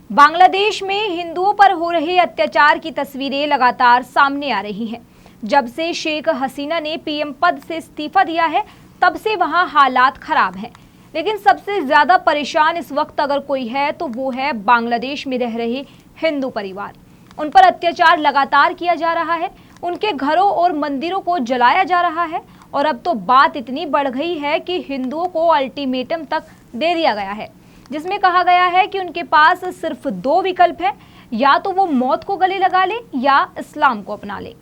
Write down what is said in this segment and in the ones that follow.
बांग्लादेश में हिंदुओं पर हो रहे अत्याचार की तस्वीरें लगातार सामने आ रही हैं। जब से शेख हसीना ने पीएम पद से इस्तीफा दिया है, तब से वहां हालात खराब हैं। लेकिन सबसे ज्यादा परेशान इस वक्त अगर कोई है तो वो है बांग्लादेश में रह रहे हिंदू परिवार। उन पर अत्याचार लगातार किया जा रहा है, उनके घरों और मंदिरों को जलाया जा रहा है और अब तो बात इतनी बढ़ गई है कि हिंदुओं को अल्टीमेटम तक दे दिया गया है, जिसमें कहा गया है कि उनके पास सिर्फ 2 विकल्प हैं, या तो वो मौत को गले लगा ले या इस्लाम को अपना ले।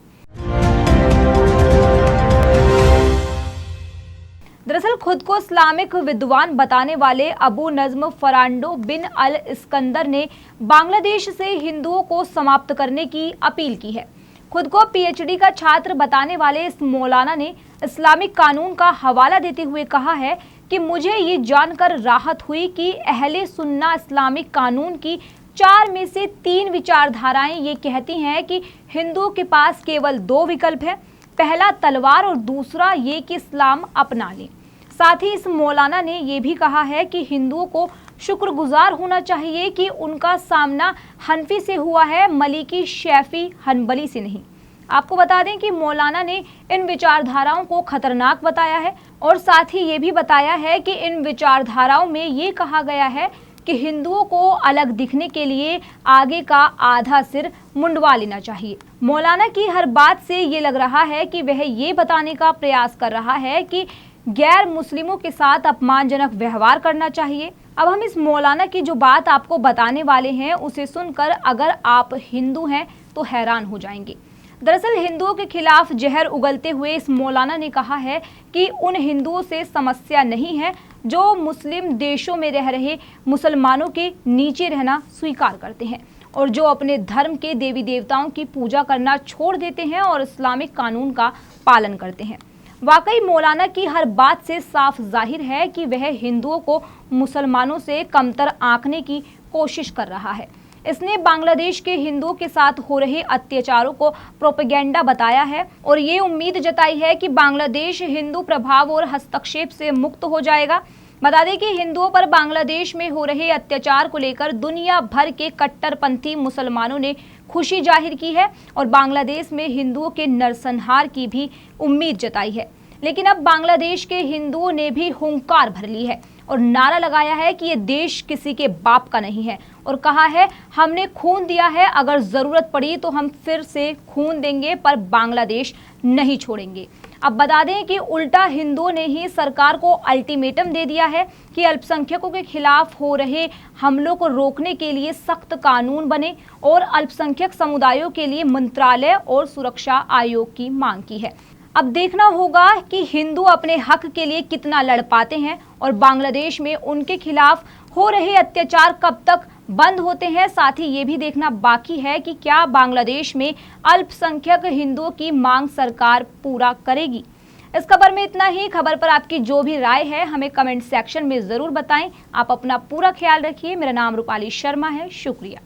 दरअसल खुद को इस्लामिक विद्वान बताने वाले अबू नज्म फरांडो बिन अल इस्कंदर ने बांग्लादेश से हिंदुओं को समाप्त करने की अपील की है। खुद को पीएचडी का छात्र बताने वाले इस मौलाना ने इस्लामिक कानून का हवाला देते हुए कहा है कि मुझे ये जानकर राहत हुई कि अहले सुन्ना इस्लामिक कानून की 4 में से 3 विचारधाराएं ये कहती हैं कि हिंदुओं के पास केवल 2 विकल्प हैं, पहला तलवार और दूसरा ये कि इस्लाम अपना लें। साथ ही इस मौलाना ने ये भी कहा है कि हिंदुओं को शुक्रगुजार होना चाहिए कि उनका सामना हनफी से हुआ है, मलिकी, शैफी, हनबली से नहीं। आपको बता दें कि मौलाना ने इन विचारधाराओं को खतरनाक बताया है और साथ ही ये भी बताया है कि इन विचारधाराओं में ये कहा गया है कि हिंदुओं को अलग दिखने के लिए आगे का आधा सिर मुंडवा लेना चाहिए। मौलाना की हर बात से ये लग रहा है कि वह ये बताने का प्रयास कर रहा है कि गैर मुस्लिमों के साथ अपमानजनक व्यवहार करना चाहिए। अब हम इस मौलाना की जो बात आपको बताने वाले हैं, उसे सुनकर अगर आप हिंदू हैं तो हैरान हो जाएंगे। दरअसल हिंदुओं के खिलाफ जहर उगलते हुए इस मौलाना ने कहा है कि उन हिंदुओं से समस्या नहीं है जो मुस्लिम देशों में रह रहे मुसलमानों के नीचे रहना स्वीकार करते हैं और जो अपने धर्म के देवी देवताओं की पूजा करना छोड़ देते हैं और इस्लामिक कानून का पालन करते हैं। वाकई मौलाना की हर बात से साफ जाहिर है कि वह हिंदुओं को मुसलमानों से कमतर आंकने की कोशिश कर रहा है। इसने बांग्लादेश के हिंदुओं के साथ हो रहे अत्याचारों को प्रोपेगेंडा बताया है और ये उम्मीद जताई है कि बांग्लादेश हिंदू प्रभाव और हस्तक्षेप से मुक्त हो जाएगा। बता दें कि हिंदुओं पर बांग्लादेश में हो रहे अत्याचार को लेकर दुनिया भर के कट्टरपंथी मुसलमानों ने खुशी जाहिर की है और बांग्लादेश में हिंदुओं के नरसंहार की भी उम्मीद जताई है। लेकिन अब बांग्लादेश के हिंदुओं ने भी हुंकार भर ली है और नारा लगाया है कि ये देश किसी के बाप का नहीं है और कहा है हमने खून दिया है, अगर जरूरत पड़ी तो हम फिर से खून देंगे, पर बांग्लादेश नहीं छोड़ेंगे। अब बता दें कि उल्टा हिंदुओं ने ही सरकार को अल्टीमेटम दे दिया है कि अल्पसंख्यकों के खिलाफ हो रहे हमलों को रोकने के लिए सख्त कानून बने और अल्पसंख्यक समुदायों के लिए मंत्रालय और सुरक्षा आयोग की मांग की है। अब देखना होगा कि हिंदू अपने हक के लिए कितना लड़ पाते हैं और बांग्लादेश में उनके खिलाफ हो रहे अत्याचार कब तक बंद होते हैं। साथ ही ये भी देखना बाकी है कि क्या बांग्लादेश में अल्पसंख्यक हिंदुओं की मांग सरकार पूरा करेगी। इस खबर में इतना ही। खबर पर आपकी जो भी राय है हमें कमेंट सेक्शन में जरूर बताएं। आप अपना पूरा ख्याल रखिए। मेरा नाम रूपाली शर्मा है। शुक्रिया।